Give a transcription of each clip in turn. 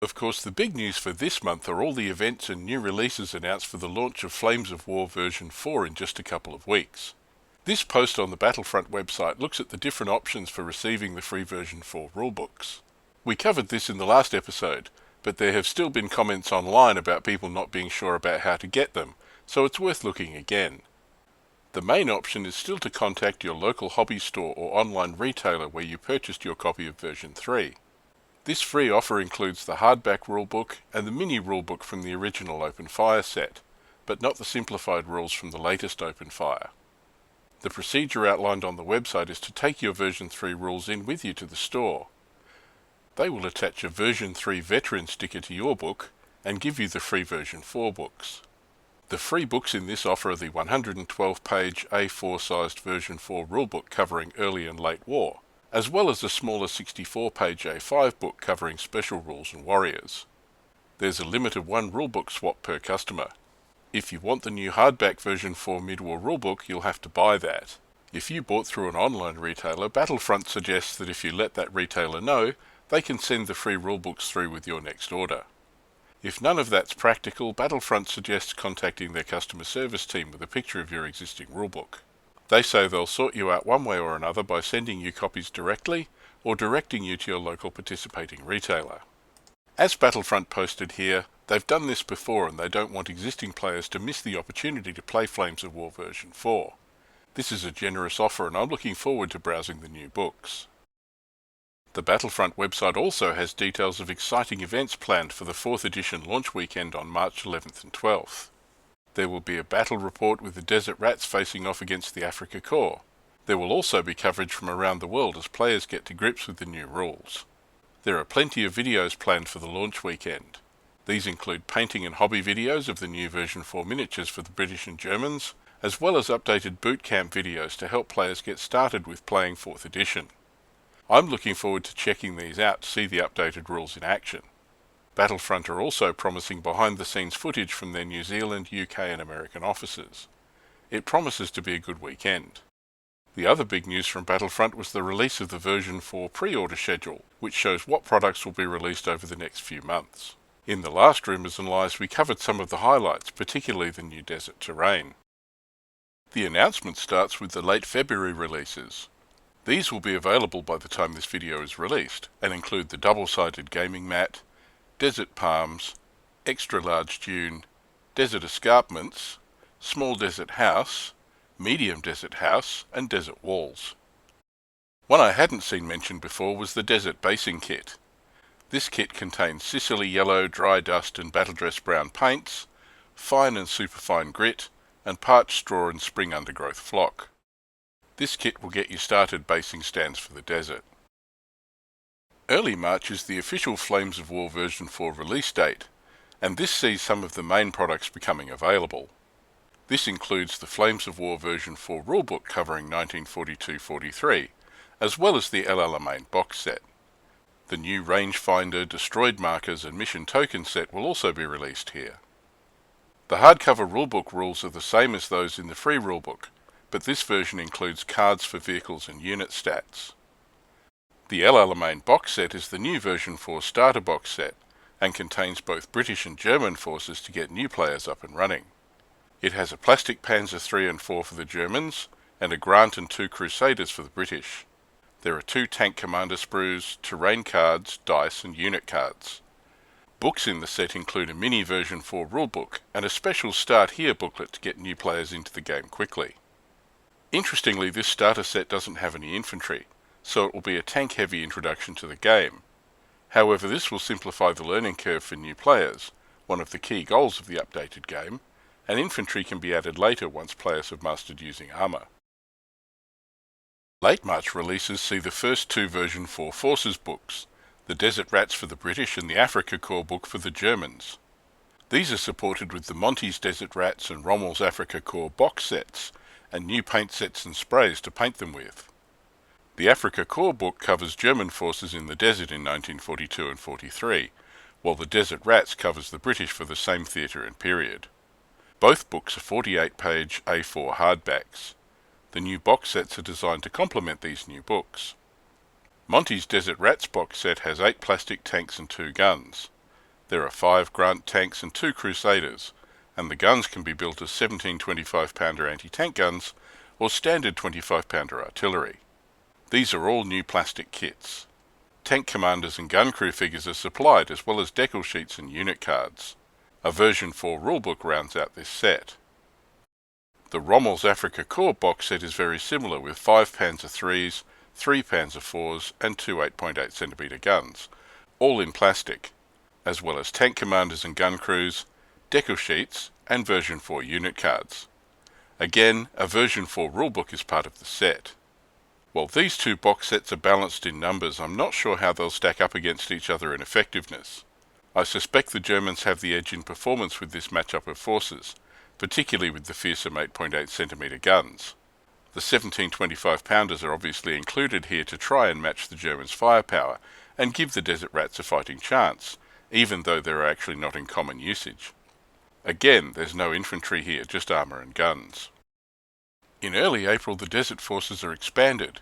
Of course, the big news for this month are all the events and new releases announced for the launch of Flames of War version 4 in just a couple of weeks. This post on the Battlefront website looks at the different options for receiving the free version 4 rulebooks. We covered this in the last episode, but there have still been comments online about people not being sure about how to get them, so it's worth looking again. The main option is still to contact your local hobby store or online retailer where you purchased your copy of version 3. This free offer includes the hardback rulebook and the mini rulebook from the original Open Fire set, but not the simplified rules from the latest Open Fire. The procedure outlined on the website is to take your version 3 rules in with you to the store. They will attach a version 3 veteran sticker to your book and give you the free version 4 books. The free books in this offer are the 112-page A4-sized version 4 rulebook covering early and late war, as well as a smaller 64-page A5 book covering special rules and warriors. There's a limit of 1 rulebook swap per customer. If you want the new hardback version 4 mid-war rulebook, you'll have to buy that. If you bought through an online retailer, Battlefront suggests that if you let that retailer know, they can send the free rulebooks through with your next order. If none of that's practical, Battlefront suggests contacting their customer service team with a picture of your existing rulebook. They say they'll sort you out one way or another by sending you copies directly or directing you to your local participating retailer. As Battlefront posted here, they've done this before and they don't want existing players to miss the opportunity to play Flames of War version 4. This is a generous offer and I'm looking forward to browsing the new books. The Battlefront website also has details of exciting events planned for the 4th edition launch weekend on March 11th and 12th. There will be a battle report with the Desert Rats facing off against the Afrika Korps. There will also be coverage from around the world as players get to grips with the new rules. There are plenty of videos planned for the launch weekend. These include painting and hobby videos of the new version 4 miniatures for the British and Germans, as well as updated boot camp videos to help players get started with playing 4th edition. I'm looking forward to checking these out to see the updated rules in action. Battlefront are also promising behind-the-scenes footage from their New Zealand, UK and American offices. It promises to be a good weekend. The other big news from Battlefront was the release of the version 4 pre-order schedule, which shows what products will be released over the next few months. In the last Rumours Lies we covered some of the highlights, particularly the new desert terrain. The announcement starts with the late February releases. These will be available by the time this video is released, and include the double-sided gaming mat, desert palms, extra large dune, desert escarpments, small desert house, medium desert house, and desert walls. One I hadn't seen mentioned before was the desert basing kit. This kit contains Sicily yellow, dry dust and battledress brown paints, fine and superfine grit, and parched straw and spring undergrowth flock. This kit will get you started basing stands for the desert. Early March is the official Flames of War version 4 release date, and this sees some of the main products becoming available. This includes the Flames of War version 4 rulebook covering 1942-43, as well as the El Alamein box set. The new rangefinder, destroyed markers and mission token set will also be released here. The hardcover rulebook rules are the same as those in the free rulebook, but this version includes cards for vehicles and unit stats. The El Alamein box set is the new version 4 starter box set, and contains both British and German forces to get new players up and running. It has a plastic Panzer III and 4 for the Germans, and a Grant and 2 Crusaders for the British. There are 2 tank commander sprues, terrain cards, dice and unit cards. Books in the set include a mini version 4 rulebook and a special Start Here booklet to get new players into the game quickly. Interestingly, this starter set doesn't have any infantry, so it will be a tank-heavy introduction to the game. However, this will simplify the learning curve for new players, one of the key goals of the updated game, and infantry can be added later once players have mastered using armour. Late March releases see the first 2 version 4 forces books, the Desert Rats for the British and the Afrika Korps book for the Germans. These are supported with the Monty's Desert Rats and Rommel's Afrika Korps box sets, and new paint sets and sprays to paint them with. The Afrika Korps book covers German forces in the desert in 1942 and 43, while the Desert Rats covers the British for the same theatre and period. Both books are 48-page A4 hardbacks. The new box sets are designed to complement these new books. Monty's Desert Rats box set has 8 plastic tanks and 2 guns. There are 5 Grant tanks and 2 Crusaders, and the guns can be built as 17 25-pounder anti-tank guns or standard 25-pounder artillery. These are all new plastic kits. Tank commanders and gun crew figures are supplied, as well as decal sheets and unit cards. A version 4 rulebook rounds out this set. The Rommel's Afrika Korps box set is very similar, with 5 Panzer IIIs, 3 Panzer IVs and 2 8.8cm guns, all in plastic, as well as tank commanders and gun crews, decal sheets and version 4 unit cards. Again, a version 4 rulebook is part of the set. While these two box sets are balanced in numbers, I'm not sure how they'll stack up against each other in effectiveness. I suspect the Germans have the edge in performance with this matchup of forces, particularly with the fearsome 8.8cm guns. The 17 25-pounders are obviously included here to try and match the Germans' firepower and give the Desert Rats a fighting chance, even though they are actually not in common usage. Again, there's no infantry here, just armour and guns. In early April, the Desert Forces are expanded,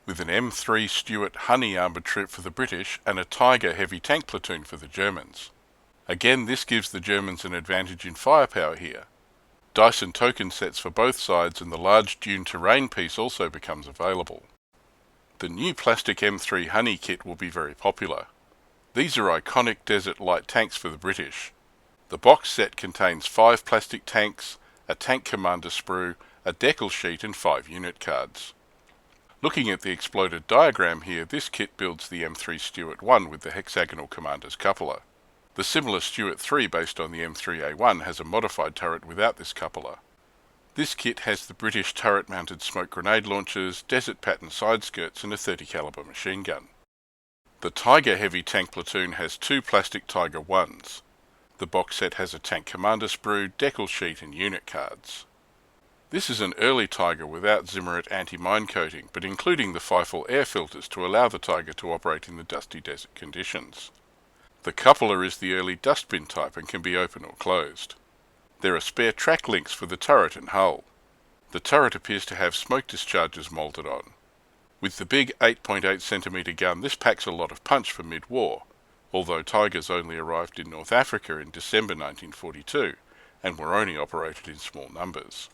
with an M3 Stuart Honey armoured troop for the British and a Tiger heavy tank platoon for the Germans. Again, this gives the Germans an advantage in firepower here. Dice and token sets for both sides, and the large dune terrain piece also becomes available. The new plastic M3 Honey kit will be very popular. These are iconic desert light tanks for the British. The box set contains 5 plastic tanks, a tank commander sprue, a decal sheet and 5 unit cards. Looking at the exploded diagram here, this kit builds the M3 Stuart 1 with the hexagonal commander's cupola. The similar Stuart 3 based on the M3A1 has a modified turret without this cupola. This kit has the British turret-mounted smoke grenade launchers, desert pattern side skirts and a 30 caliber machine gun. The Tiger heavy tank platoon has 2 plastic Tiger 1s. The box set has a tank commander sprue, decal sheet and unit cards. This is an early Tiger without Zimmerit anti-mine coating, but including the Feifel air filters to allow the Tiger to operate in the dusty desert conditions. The cupola is the early dustbin type and can be open or closed. There are spare track links for the turret and hull. The turret appears to have smoke discharges moulded on. With the big 8.8cm gun, this packs a lot of punch for mid-war, although Tigers only arrived in North Africa in December 1942 and were only operated in small numbers.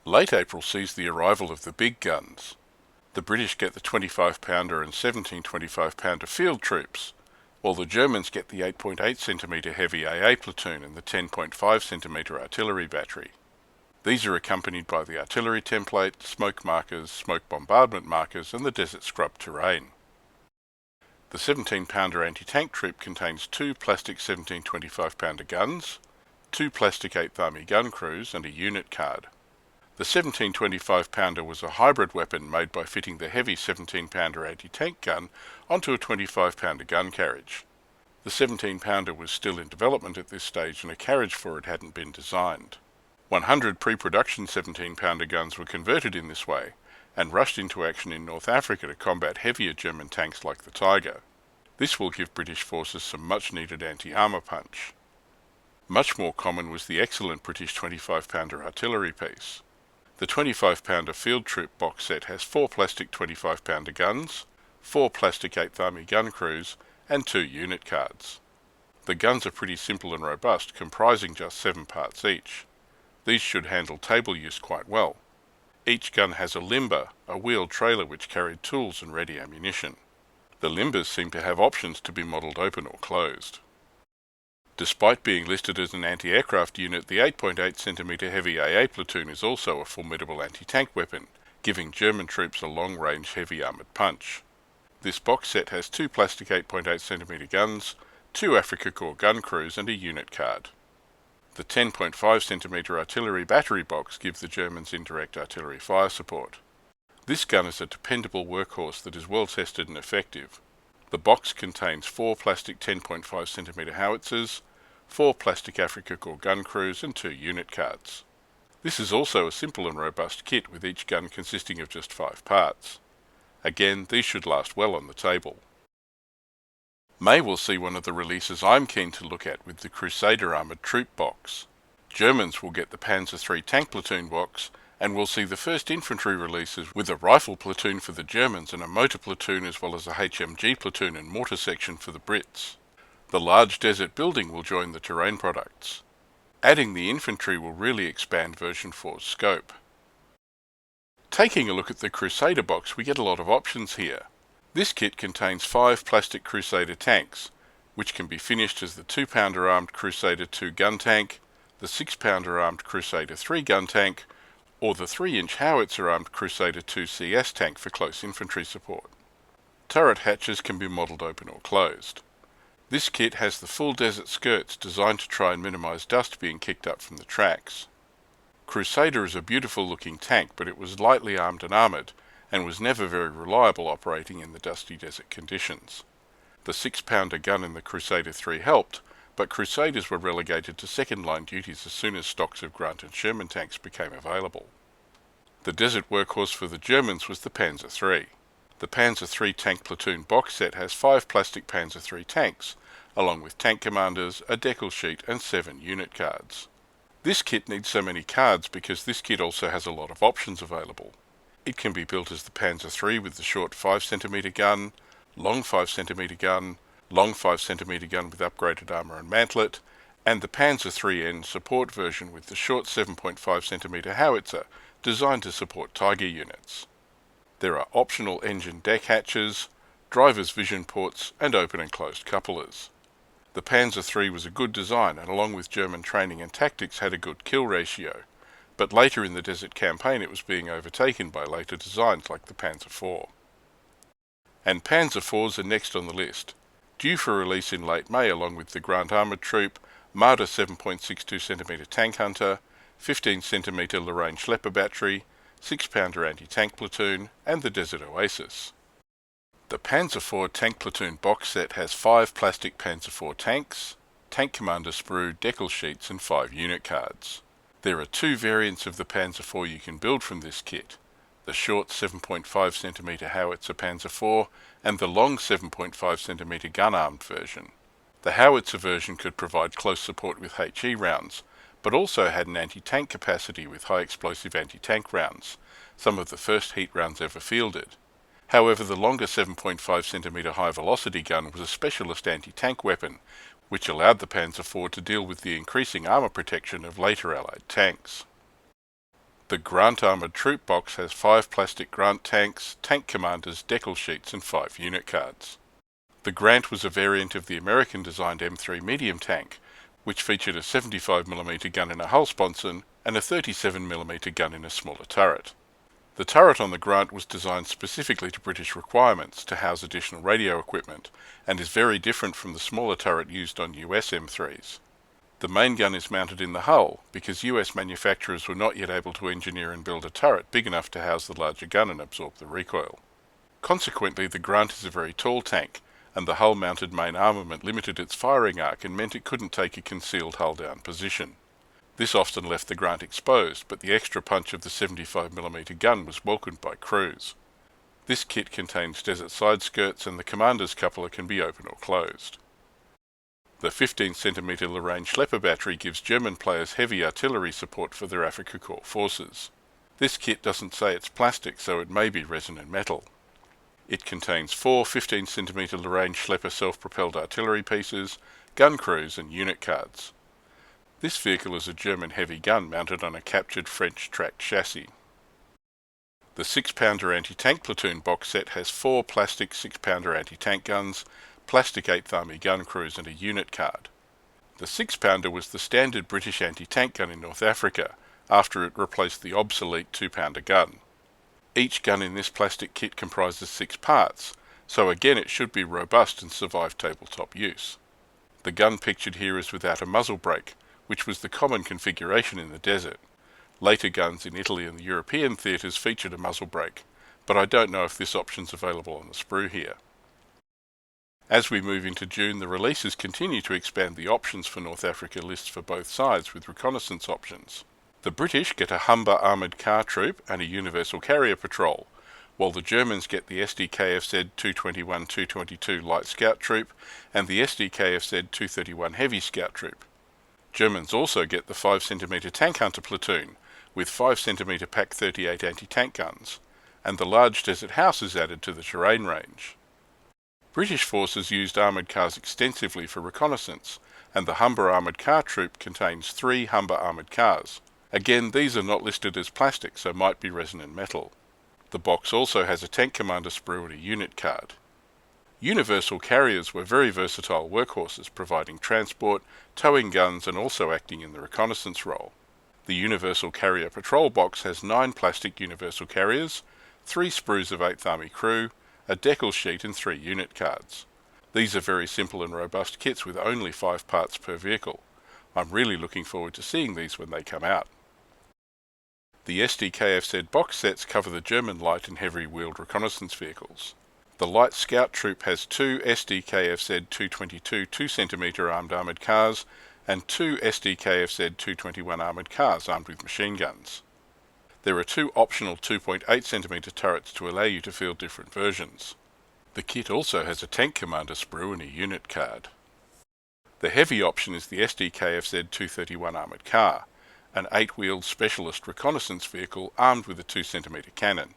Late April sees the arrival of the big guns. The British get the 25-pounder and 17 25-pounder field troops, while the Germans get the 8.8cm heavy AA platoon and the 10.5cm artillery battery. These are accompanied by the artillery template, smoke markers, smoke bombardment markers and the desert scrub terrain. The 17-pounder anti-tank troop contains 2 plastic 17 25-pounder guns, 2 plastic 8th Army gun crews and a unit card. The 17 25-pounder was a hybrid weapon made by fitting the heavy 17-pounder anti-tank gun onto a 25-pounder gun carriage. The 17-pounder was still in development at this stage and a carriage for it hadn't been designed. 100 pre-production 17-pounder guns were converted in this way and rushed into action in North Africa to combat heavier German tanks like the Tiger. This will give British forces some much-needed anti-armour punch. Much more common was the excellent British 25-pounder artillery piece. The 25-pounder field troop box set has 4 plastic 25-pounder guns, 4 plastic 8th Army gun crews, and 2 unit cards. The guns are pretty simple and robust, comprising just 7 parts each. These should handle table use quite well. Each gun has a limber, a wheeled trailer which carried tools and ready ammunition. The limbers seem to have options to be modelled open or closed. Despite being listed as an anti-aircraft unit, the 8.8cm heavy AA platoon is also a formidable anti-tank weapon, giving German troops a long-range heavy armoured punch. This box set has 2 plastic 8.8cm guns, 2 Afrika Korps gun crews and a unit card. The 10.5cm artillery battery box gives the Germans indirect artillery fire support. This gun is a dependable workhorse that is well tested and effective. The box contains 4 plastic 10.5cm howitzers, 4 plastic Afrika Korps gun crews and 2 unit cards. This is also a simple and robust kit with each gun consisting of just 5 parts. Again, these should last well on the table. May will see one of the releases I'm keen to look at with the Crusader Armoured Troop box. Germans will get the Panzer III tank platoon box, and we'll see the first infantry releases with a rifle platoon for the Germans and a motor platoon as well as a HMG platoon and mortar section for the Brits. The large desert building will join the terrain products. Adding the infantry will really expand version 4's scope. Taking a look at the Crusader box, we get a lot of options here. This kit contains 5 plastic Crusader tanks, which can be finished as the 2-pounder armed Crusader 2 gun tank, the 6-pounder armed Crusader 3 gun tank, or the 3-inch howitzer armed Crusader 2 CS tank for close infantry support. Turret hatches can be modelled open or closed. This kit has the full desert skirts designed to try and minimise dust being kicked up from the tracks. Crusader is a beautiful looking tank, but it was lightly armed and armoured, and was never very reliable operating in the dusty desert conditions. The 6-pounder gun in the Crusader 3 helped, but Crusaders were relegated to second-line duties as soon as stocks of Grunt and Sherman tanks became available. The desert workhorse for the Germans was the Panzer III. The Panzer III tank platoon box set has 5 plastic Panzer III tanks, along with tank commanders, a decal sheet and 7 unit cards. This kit needs so many cards because this kit also has a lot of options available. It can be built as the Panzer III with the short 5cm gun, long 5cm gun, long 5cm gun with upgraded armour and mantlet, and the Panzer IIIN support version with the short 7.5cm howitzer designed to support Tiger units. There are optional engine deck hatches, driver's vision ports and open and closed couplers. The Panzer III was a good design and along with German training and tactics had a good kill ratio, but later in the desert campaign it was being overtaken by later designs like the Panzer IV. And Panzer IVs are next on the list, due for release in late May along with the Grunt Armoured Troop, Marder 7.62cm Tank Hunter, 15cm Lorraine Schlepper Battery, 6-pounder anti-tank platoon, and the Desert Oasis. The Panzer IV tank platoon box set has 5 plastic Panzer IV tanks, tank commander sprue, decal sheets and 5 unit cards. There are 2 variants of the Panzer IV you can build from this kit, the short 7.5cm howitzer Panzer IV and the long 7.5cm gun-armed version. The howitzer version could provide close support with HE rounds, but also had an anti-tank capacity with high explosive anti-tank rounds, some of the first heat rounds ever fielded. However, the longer 7.5cm high-velocity gun was a specialist anti-tank weapon, which allowed the Panzer IV to deal with the increasing armour protection of later Allied tanks. The Grunt Armoured Troop box has 5 plastic Grunt tanks, tank commanders, decal sheets and 5 unit cards. The Grant was a variant of the American-designed M3 medium tank, which featured a 75mm gun in a hull sponson and a 37mm gun in a smaller turret. The turret on the Grant was designed specifically to British requirements to house additional radio equipment, and is very different from the smaller turret used on US M3s. The main gun is mounted in the hull, because US manufacturers were not yet able to engineer and build a turret big enough to house the larger gun and absorb the recoil. Consequently, the Grant is a very tall tank, and the hull-mounted main armament limited its firing arc and meant it couldn't take a concealed hull-down position. This often left the Grant exposed, but the extra punch of the 75mm gun was welcomed by crews. This kit contains desert side skirts and the commander's coupler can be open or closed. The 15cm Lorraine Schlepper battery gives German players heavy artillery support for their Afrika Korps forces. This kit doesn't say it's plastic, so it may be resin and metal. It contains 4 15cm Lorraine Schlepper self-propelled artillery pieces, gun crews and unit cards. This vehicle is a German heavy gun mounted on a captured French tracked chassis. The 6-pounder anti-tank platoon box set has 4 plastic 6-pounder anti-tank guns, plastic 8th Army gun crews and a unit card. The 6-pounder was the standard British anti-tank gun in North Africa, after it replaced the obsolete 2-pounder gun. Each gun in this plastic kit comprises 6 parts, so again it should be robust and survive tabletop use. The gun pictured here is without a muzzle brake, which was the common configuration in the desert. Later guns in Italy and the European theatres featured a muzzle brake, but I don't know if this option's available on the sprue here. As we move into June, the releases continue to expand the options for North Africa lists for both sides with reconnaissance options. The British get a Humber armoured car troop and a universal carrier patrol, while the Germans get the SDKFZ 221-222 light scout troop and the SDKFZ 231 heavy scout troop. Germans also get the 5cm tank hunter platoon, with 5cm Pak 38 anti-tank guns, and the large desert house is added to the terrain range. British forces used armoured cars extensively for reconnaissance, and the Humber Armoured Car Troop contains 3 Humber armoured cars. Again, these are not listed as plastic, so might be resin and metal. The box also has a Tank Commander sprue and a unit card. Universal carriers were very versatile workhorses, providing transport, towing guns, and also acting in the reconnaissance role. The Universal Carrier Patrol box has 9 plastic Universal carriers, 3 sprues of 8th Army crew, a decal sheet and 3 unit cards. These are very simple and robust kits with only 5 parts per vehicle. I'm really looking forward to seeing these when they come out. The SDKFZ box sets cover the German light and heavy wheeled reconnaissance vehicles. The Light Scout Troop has 2 SDKFZ 222 2cm armoured cars and 2 SDKFZ 221 armoured cars armed with machine guns. There are 2 optional 2.8cm turrets to allow you to field different versions. The kit also has a Tank Commander sprue and a unit card. The heavy option is the SDKFZ 231 armoured car, an 8-wheeled specialist reconnaissance vehicle armed with a 2cm cannon.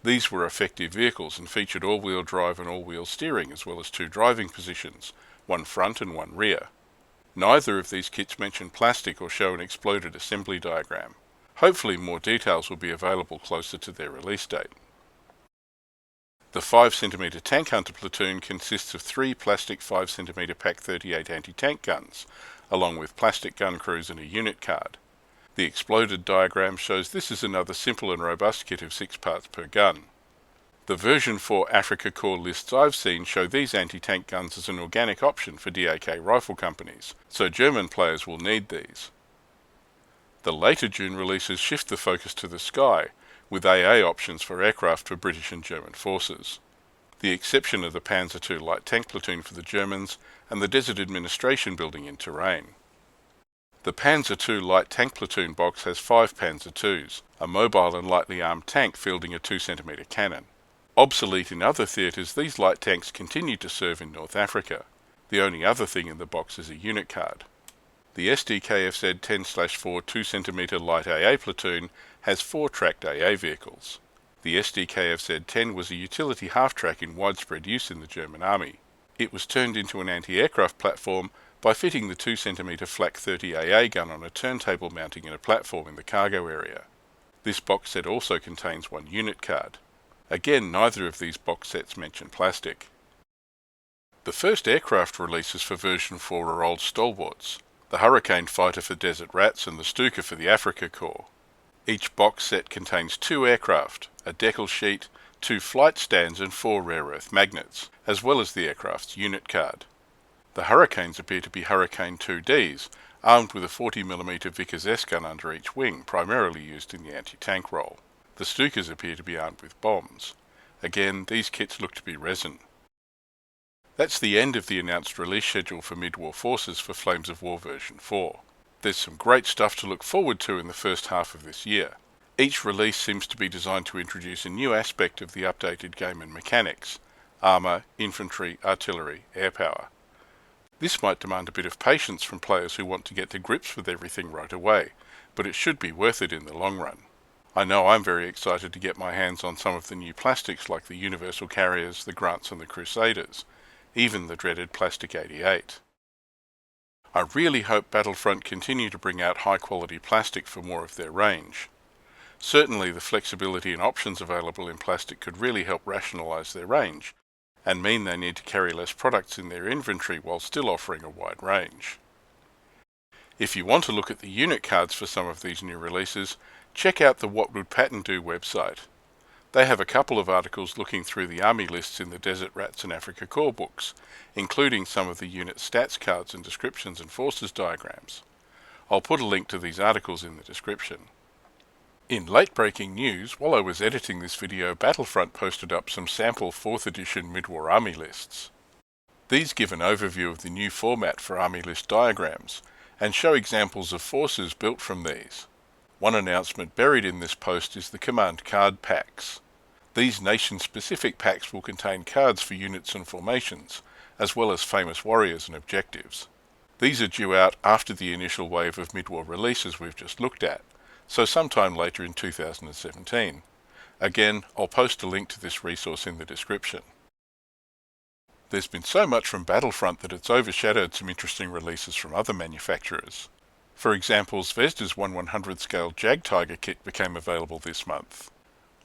These were effective vehicles and featured all-wheel drive and all-wheel steering, as well as 2 driving positions, one front and one rear. Neither of these kits mention plastic or show an exploded assembly diagram. Hopefully more details will be available closer to their release date. The 5cm Tank Hunter platoon consists of 3 plastic 5cm Pak 38 anti-tank guns, along with plastic gun crews and a unit card. The exploded diagram shows this is another simple and robust kit of 6 parts per gun. The version 4 Afrika Korps lists I've seen show these anti-tank guns as an organic option for DAK rifle companies, so German players will need these. The later June releases shift the focus to the sky, with AA options for aircraft for British and German forces. The exception are the Panzer II light tank platoon for the Germans and the Desert Administration building in terrain. The Panzer II light tank platoon box has 5 Panzer IIs, a mobile and lightly armed tank fielding a 2cm cannon. Obsolete in other theatres, these light tanks continue to serve in North Africa. The only other thing in the box is a unit card. The SDKFZ 10/4 2cm light AA platoon has 4 tracked AA vehicles. The SDKFZ 10 was a utility half-track in widespread use in the German army. It was turned into an anti-aircraft platform by fitting the 2cm Flak 30 AA gun on a turntable mounting in a platform in the cargo area. This box set also contains 1 unit card. Again, neither of these box sets mention plastic. The first aircraft releases for version 4 are old stalwarts, the Hurricane fighter for Desert Rats and the Stuka for the Afrika Korps. Each box set contains 2 aircraft, a decal sheet, 2 flight stands and 4 rare earth magnets, as well as the aircraft's unit card. The Hurricanes appear to be Hurricane 2Ds, armed with a 40mm Vickers S gun under each wing, primarily used in the anti-tank role. The Stukas appear to be armed with bombs. Again, these kits look to be resin. That's the end of the announced release schedule for Mid-War Forces for Flames of War version 4. There's some great stuff to look forward to in the first half of this year. Each release seems to be designed to introduce a new aspect of the updated game and mechanics: armour, infantry, artillery, air power. This might demand a bit of patience from players who want to get to grips with everything right away, but it should be worth it in the long run. I know I'm very excited to get my hands on some of the new plastics like the Universal Carriers, the Grants and the Crusaders, even the dreaded Plastic 88. I really hope Battlefront continue to bring out high-quality plastic for more of their range. Certainly the flexibility and options available in plastic could really help rationalise their range, and mean they need to carry less products in their inventory while still offering a wide range. If you want to look at the unit cards for some of these new releases, check out the What Would Patton Do website. They have a couple of articles looking through the army lists in the Desert Rats and Afrika Korps books, including some of the unit stats cards and descriptions and forces diagrams. I'll put a link to these articles in the description. In late-breaking news, while I was editing this video, Battlefront posted up some sample 4th edition Mid-War Army lists. These give an overview of the new format for Army list diagrams, and show examples of forces built from these. One announcement buried in this post is the Command Card Packs. These nation-specific packs will contain cards for units and formations, as well as famous warriors and objectives. These are due out after the initial wave of mid-war releases we've just looked at, so sometime later in 2017. Again, I'll post a link to this resource in the description. There's been so much from Battlefront that it's overshadowed some interesting releases from other manufacturers. For example, Zvezda's 1/100th scale Jadgtiger kit became available this month.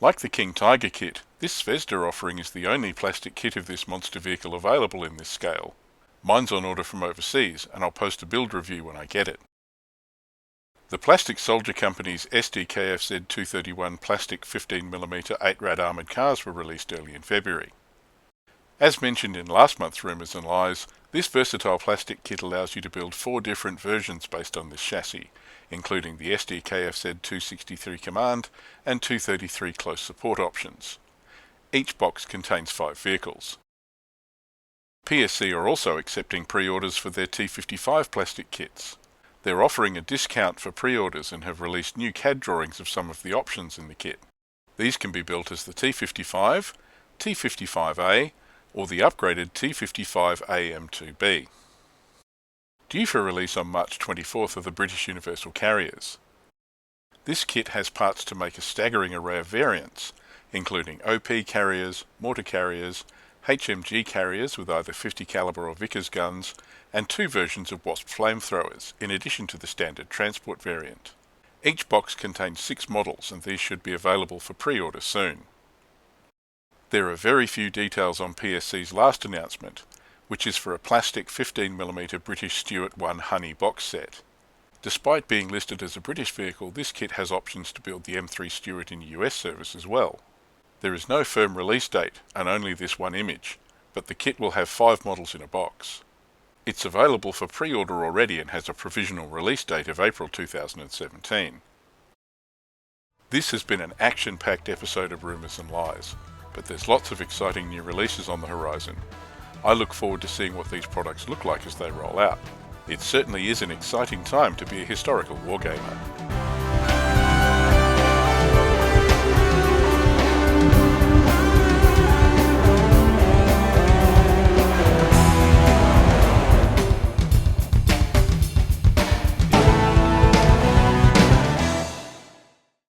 Like the King Tiger kit, this Zvezda offering is the only plastic kit of this monster vehicle available in this scale. Mine's on order from overseas, and I'll post a build review when I get it. The Plastic Soldier Company's SDKFZ 231 plastic 15mm 8-rad armoured cars were released early in February. As mentioned in last month's Rumours and Lies, this versatile plastic kit allows you to build 4 different versions based on this chassis, including the SDKFZ 263 Command and 233 Close Support options. Each box contains 5 vehicles. PSC are also accepting pre-orders for their T55 plastic kits. They're offering a discount for pre-orders and have released new CAD drawings of some of the options in the kit. These can be built as the T55, T55A, or the upgraded T55A M2B. Due for release on March 24th are the British Universal Carriers. This kit has parts to make a staggering array of variants, including OP carriers, mortar carriers, HMG carriers with either 50 caliber or Vickers guns, and 2 versions of Wasp flamethrowers, in addition to the standard transport variant. Each box contains 6 models, and these should be available for pre-order soon. There are very few details on PSC's last announcement, which is for a plastic 15mm British Stuart 1 Honey box set. Despite being listed as a British vehicle, this kit has options to build the M3 Stuart in US service as well. There is no firm release date, and only this one image, but the kit will have 5 models in a box. It's available for pre-order already and has a provisional release date of April 2017. This has been an action-packed episode of Rumours and Lies, but there's lots of exciting new releases on the horizon. I look forward to seeing what these products look like as they roll out. It certainly is an exciting time to be a historical wargamer.